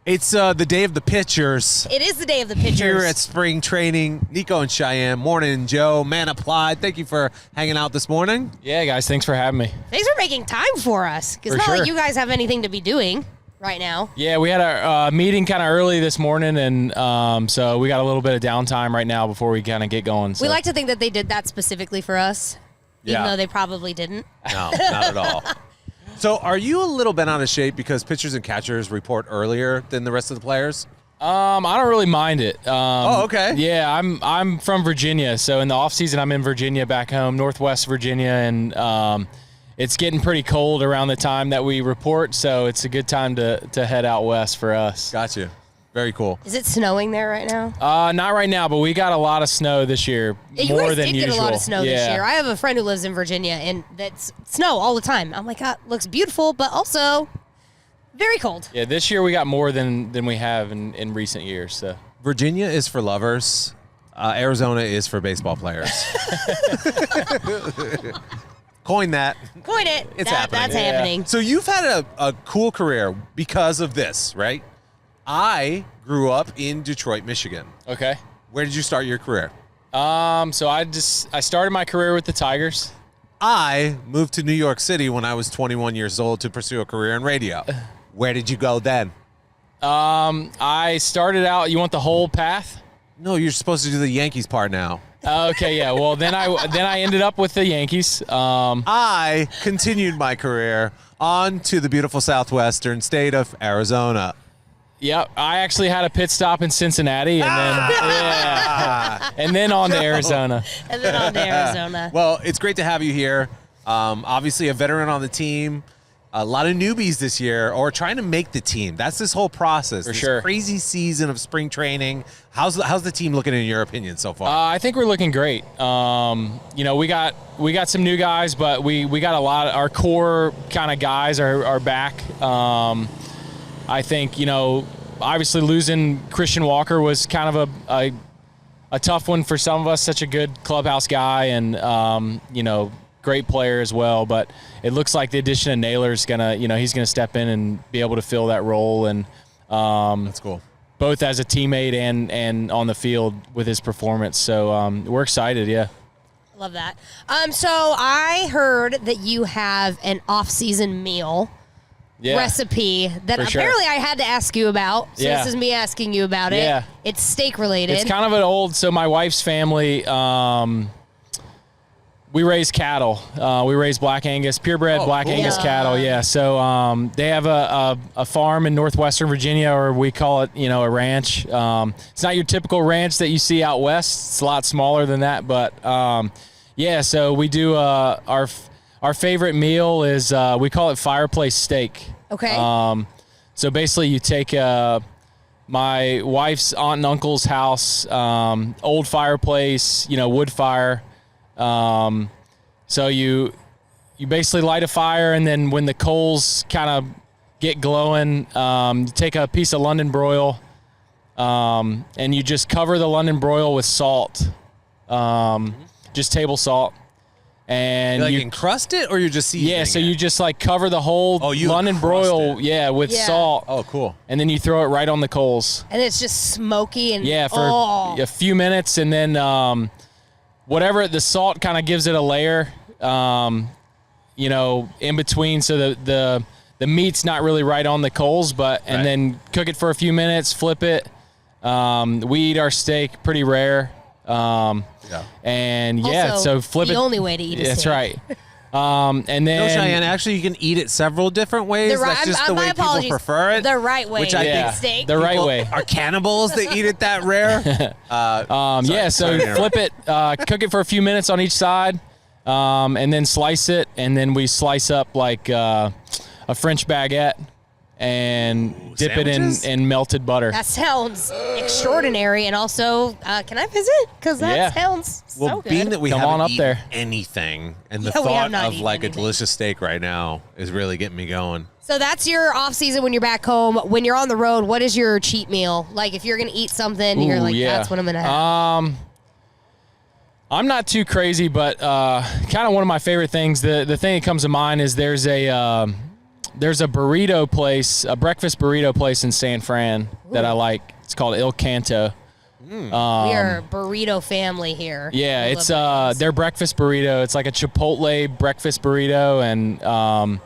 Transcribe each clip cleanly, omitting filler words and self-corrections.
It's the day of the pitchers. It is the day of the pitchers. Here at spring training, Nico and Cheyenne. Morning, Joe. Mantiply. Thank you for hanging out this morning. Yeah, guys, thanks for having me. Thanks for making time for us. Because it's not like you guys have anything to be doing right now. Yeah, we had a meeting kind of early this morning, and so we got a little bit of downtime right now before we kind of get going. So. We like to think that they did that specifically for us, even though they probably didn't. No, not at all. So are you a little bent out of shape because pitchers and catchers report earlier than the rest of the players? I don't really mind it. Okay. Yeah, I'm from Virginia, so in the off season I'm in Virginia back home, Northwest Virginia, and it's getting pretty cold around the time that we report, so it's a good time to head out west for us. Got you. Very cool. Is it snowing there right now? Not right now, but we got a lot of snow this year, more than usual. You guys did get a lot of snow this year. I have a friend who lives in Virginia, and that's snow all the time. I'm like, God, looks beautiful, but also very cold. Yeah, this year we got more than we have in recent years. So Virginia is for lovers. Arizona is for baseball players. Coin that. Coin it. It's happening. That's happening. So you've had a cool career because of this, right? I grew up in Detroit, Michigan. Okay. Where did you start your career? So I started my career with the Tigers. I moved to New York City when I was 21 years old to pursue a career in radio. Where did you go then? I started out. You want the whole path? No, you're supposed to do the Yankees part now. Okay, yeah. Well, then I ended up with the Yankees. I continued my career on to the beautiful southwestern state of Arizona. Yep, I actually had a pit stop in Cincinnati, and then on to Arizona. And then on to Arizona. Well, it's great to have you here. Obviously, a veteran on the team. A lot of newbies this year, or trying to make the team. That's this whole process. For this sure. Crazy season of spring training. How's the team looking in your opinion so far? I think we're looking great. We got some new guys, but we got a lot of our core kind of guys are back. I think, obviously losing Christian Walker was kind of a tough one for some of us, such a good clubhouse guy and, great player as well. But it looks like the addition of Naylor's he's going to step in and be able to fill that role. And that's cool. Both as a teammate and on the field with his performance. So we're excited, yeah. Love that. So I heard that you have an off-season meal recipe that apparently I had to ask you about. So this is me asking you about it. Yeah. It's steak related. It's kind of an old, so my wife's family, we raise cattle. We raise Black Angus, purebred Black Angus cattle. Yeah. So they have a farm in northwestern Virginia, or we call it, a ranch. It's not your typical ranch that you see out west. It's a lot smaller than that. But so we do our favorite meal is we call it fireplace steak. Okay. So basically, you take my wife's aunt and uncle's house, old fireplace, wood fire. So you basically light a fire, and then when the coals kind of get glowing, you take a piece of London broil, and you just cover the London broil with salt, just table salt. And you encrust it, or you're just seasoning it? Yeah, so you just cover the whole London broil, with salt. Oh, cool. And then you throw it right on the coals. And it's just smoky and for a few minutes, and then whatever the salt kind of gives it a layer, in between, so the meat's not really right on the coals, and then cook it for a few minutes, flip it. We eat our steak pretty rare. And also, so flip the only way to eat a steak. That's right. And then Cheyenne, actually, you can eat it several different ways. That's just the way people prefer it. The right way. Which I think steak. The right way. Are cannibals that eat it that rare? So flip it, cook it for a few minutes on each side, and then slice it, and then we slice up like a French baguette and dip it in melted butter. That sounds extraordinary. And also, can I visit? Because that sounds so good. Being that we Come haven't on up eaten there. anything, and the thought of like a delicious steak right now is really getting me going. So that's your off season when you're back home. When you're on the road, what is your cheat meal? Like if you're going to eat something, you're like, that's what I'm going to have. I'm not too crazy, but kind of one of my favorite things, the thing that comes to mind is there's there's a burrito place, a breakfast burrito place in San Fran that I like. It's called Il Canto. We are a burrito family here. Yeah, it's their breakfast burrito. It's like a Chipotle breakfast burrito, and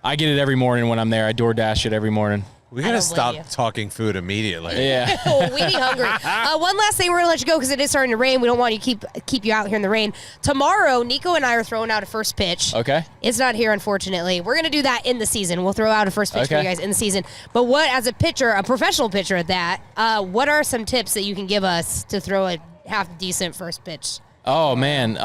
I get it every morning when I'm there. I DoorDash it every morning. We gotta stop talking food immediately. Yeah. We be hungry. One last thing, we're gonna let you go because it is starting to rain. We don't want you to keep you out here in the rain. Tomorrow, Nico and I are throwing out a first pitch. Okay. It's not here, unfortunately. We're gonna do that in the season. We'll throw out a first pitch for you guys in the season. But what, as a pitcher, a professional pitcher at that, what are some tips that you can give us to throw a half decent first pitch? Oh man.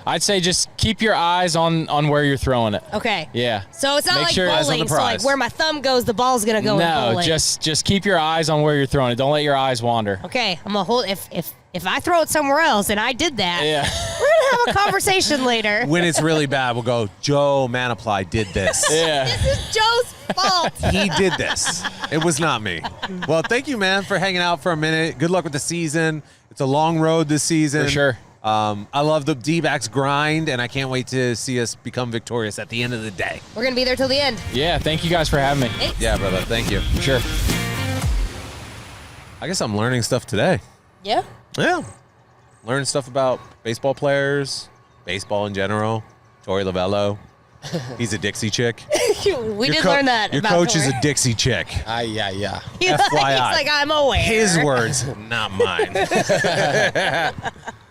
I'd say just keep your eyes on where you're throwing it. Okay. Yeah. So it's not Make like sure bowling. So like where my thumb goes, the ball's gonna go. No, in bowling. just keep your eyes on where you're throwing it. Don't let your eyes wander. Okay, I'm gonna hold. If I throw it somewhere else and I did that, we're gonna have a conversation later. When it's really bad, we'll go, Joe Mantiply did this. Yeah. This is Joe's fault. He did this. It was not me. Well, thank you, man, for hanging out for a minute. Good luck with the season. It's a long road this season. For sure. I love the Dbacks grind, and I can't wait to see us become victorious at the end of the day. We're going to be there till the end. Yeah, thank you guys for having me. Thanks. Yeah, brother. Thank you. For sure. I guess I'm learning stuff today. Yeah. Yeah. Learning stuff about baseball players, baseball in general. Tori Lavello. He's a Dixie chick. We did learn that. Your about coach Tori. is a Dixie chick. Yeah. He's FYI. like, I'm aware. His words, not mine.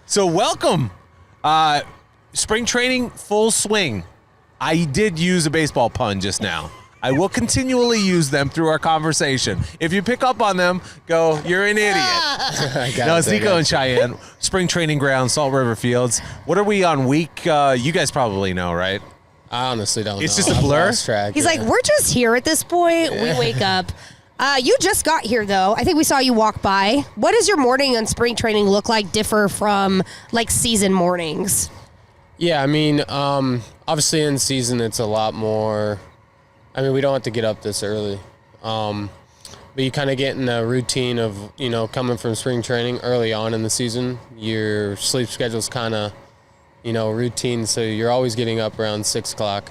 So welcome. Spring training, full swing. I did use a baseball pun just now. I will continually use them through our conversation. If you pick up on them, go, you're an idiot. No, it's Nico and Cheyenne. Spring training ground, Salt River Fields. What are we on week? You guys probably know, right? I honestly don't know. It's just a blur? I've lost track, He's like, we're just here at this point. We wake up. You just got here, though. I think we saw you walk by. What does your morning on spring training look like, differ from, like, season mornings? Yeah, I mean, obviously in season it's a lot more. I mean, we don't have to get up this early. But you kind of get in the routine of, coming from spring training early on in the season. Your sleep schedule's kind of, routine, so you're always getting up around 6 o'clock.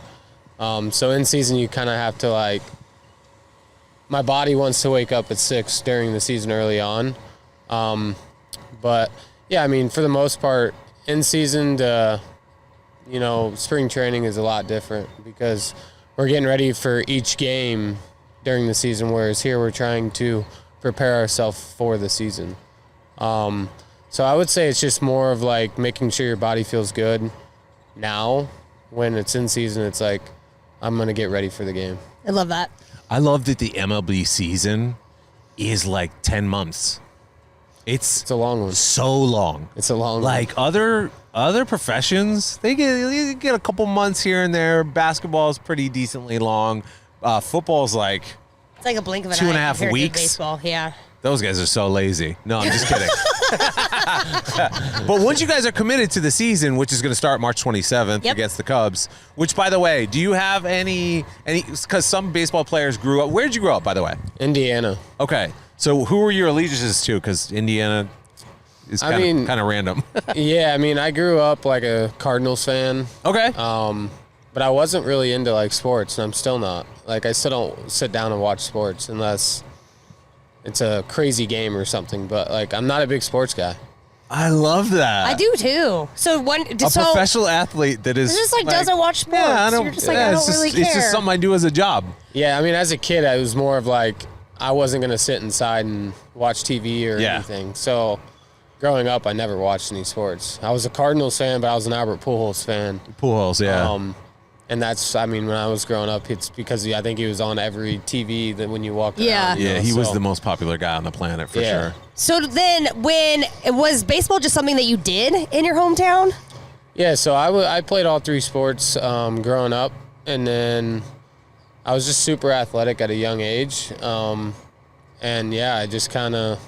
So in season you kind of have to, my body wants to wake up at 6 during the season early on. But, yeah, I mean, for the most part, in season to, spring training is a lot different because we're getting ready for each game during the season, whereas here we're trying to prepare ourselves for the season. So I would say it's just more of making sure your body feels good now. When it's in season, it's like, I'm going to get ready for the game. I love that. I love that the MLB season is 10 months. It's a long one. So long. It's a long one. Other professions, they get a couple months here and there. Basketball is pretty decently long. Football's It's like a blink of an eye. 2.5 compared to weeks. Baseball, yeah. Those guys are so lazy. No, I'm just kidding. But once you guys are committed to the season, which is going to start March 27th against the Cubs, which, by the way, do you have any, because some baseball players grew up, where did you grow up, by the way? Indiana. Okay. So who were your allegiances to? Because Indiana is kind of random. Yeah, I mean, I grew up like a Cardinals fan. Okay. But I wasn't really into sports, and I'm still not. I still don't sit down and watch sports unless it's a crazy game or something. But I'm not a big sports guy. I love that. I do too. So professional athlete that is just doesn't watch sports. Yeah, I don't. You're just I don't really care. It's just something I do as a job. Yeah, I mean, as a kid, I was more of I wasn't gonna sit inside and watch TV or anything. So growing up, I never watched any sports. I was a Cardinals fan, but I was an Albert Pujols fan. Pujols, yeah. And that's, I mean, when I was growing up, it's because I think he was on every TV that when you walked around. Yeah, he was the most popular guy on the planet for sure. So then, was baseball just something that you did in your hometown? Yeah, so I played all three sports growing up, and then I was just super athletic at a young age. And yeah, I just the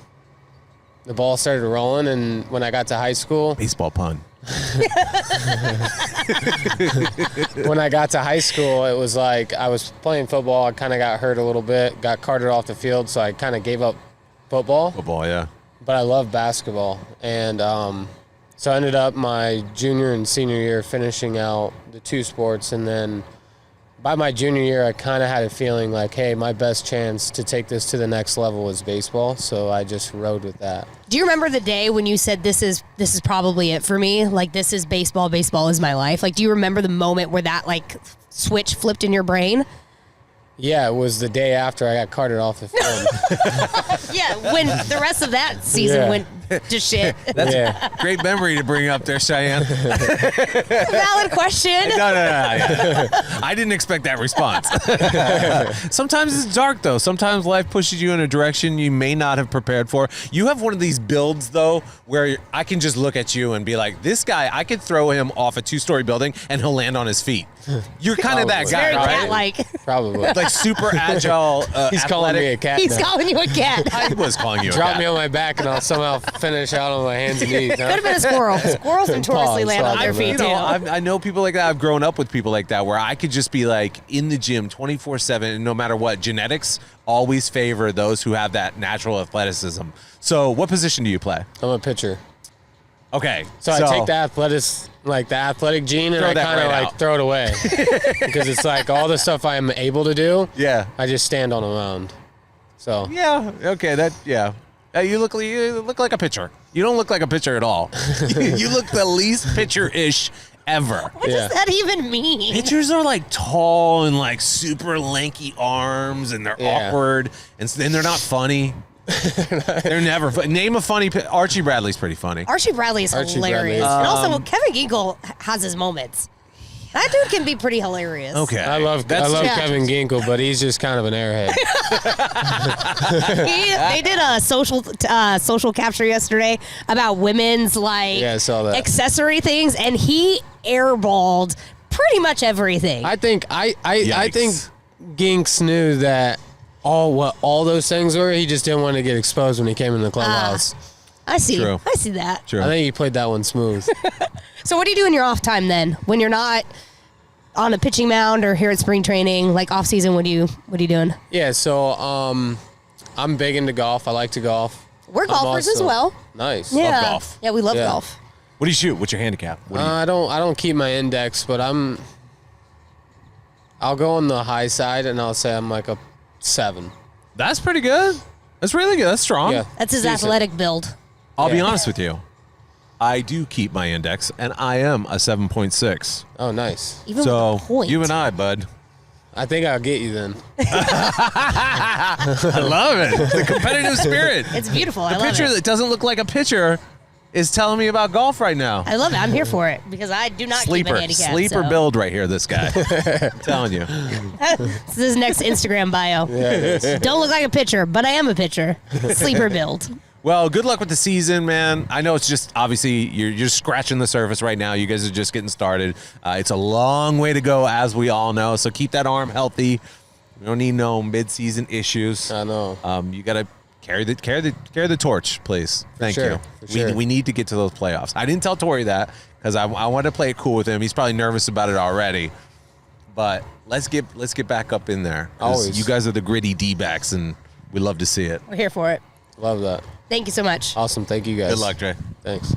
ball started rolling, and when I got to high school. Baseball pun. When I got to high school, it was I was playing football. I kind of got hurt a little bit, got carted off the field, so I kind of gave up football. Football, yeah. But I love basketball. And so I ended up my junior and senior year finishing out the two sports. And then by my junior year, I kind of had a feeling like, hey, my best chance to take this to the next level was baseball. So I just rode with that. Do you remember the day when you said this is probably it for me? Like, this is baseball. Baseball is my life. Like, do you remember the moment where that like switch flipped in your brain? Yeah, it was the day after I got carted off the field. Yeah, when the rest of that season went to shit. That's a great memory to bring up there, Cheyenne. Valid question. No. Yeah. I didn't expect that response. Sometimes it's dark, though. Sometimes life pushes you in a direction you may not have prepared for. You have one of these builds, though, where I can just look at you and be like, this guy, I could throw him off a 2-story building and he'll land on his feet. You're kind of that guy, Very right? cat-like. Probably. Like super agile, He's calling me a cat He's now. calling you a cat. I was calling you a Drop cat. me on my back and I'll somehow finish out on my hands and knees. Could have been a squirrel. Squirrels notoriously land on their feet, You too. know, I know people like that. I've grown up with people like that where I could just be like in the gym 24/7, and no matter what, genetics always favor those who have that natural athleticism. So, what position do you play? I'm a pitcher. Okay, So I take the athletic gene and Throw I that kind of right like out. throw it away. Because it's like all the stuff I'm able to do, Yeah. I just stand on a mound. So Yeah. Okay. You look like a pitcher. You don't look like a pitcher at all. You look the least pitcher-ish ever. What does that even mean? Pitchers are like tall and like super lanky arms, and they're Yeah. awkward, and they're not funny. They're never funny. Name a funny. Archie Bradley's pretty funny. Archie Bradley is Archie hilarious. Bradley. And also, Kevin Ginkel has his moments. That dude can be pretty hilarious. Okay. I love Yeah. Kevin Ginkel, but he's just kind of an airhead. They did a social capture yesterday about women's Yeah, I saw that. accessory things, and he airballed pretty much everything. I think I think Yikes. Ginks knew that all those things were. He just didn't want to get exposed when he came in the clubhouse. I see. True. I see that. True. I think he played that one smooth. So what do you do in your off time then? When you're not on a pitching mound or here at spring training, like off season, what are you doing? Yeah, so I'm big into golf. I like to golf. We're golfers as well. Nice. Yeah. golf. Yeah, we love Yeah. golf. What do you shoot? What's your handicap? What do you, I don't keep my index, but I'll go on the high side and I'll say I'm like a 7. That's pretty good. That's really good. That's strong. Yeah. That's his Decent. athletic build. I'll be Yeah. honest with you. I do keep my index, and I am a 7.6. Oh, nice. Even So with a point. you and I, bud. I think I'll get you then. I love it. The competitive spirit. It's beautiful. I The love pitcher it. that doesn't look like a pitcher is telling me about golf right now. I love it. I'm here for it because I do not keep a handicap. Sleeper so. build right here, this guy. I'm telling you. This is his next Instagram bio. Yeah, it is. Don't look like a pitcher, but I am a pitcher. Sleeper build. Well, good luck with the season, man. I know it's just, obviously, you're just scratching the surface right now. You guys are just getting started. It's a long way to go, as we all know, so keep that arm healthy. We don't need no mid-season issues. I know. You got to carry the torch, please. Thank sure, you. for sure. We need to get to those playoffs. I didn't tell Tori that because I wanted to play it cool with him. He's probably nervous about it already. But let's get back up in there. 'Cause Always. You guys are the gritty D-backs, and we love to see it. We're here for it. Love that. Thank you so much. Awesome. Thank you guys. Good luck, Drey. Thanks.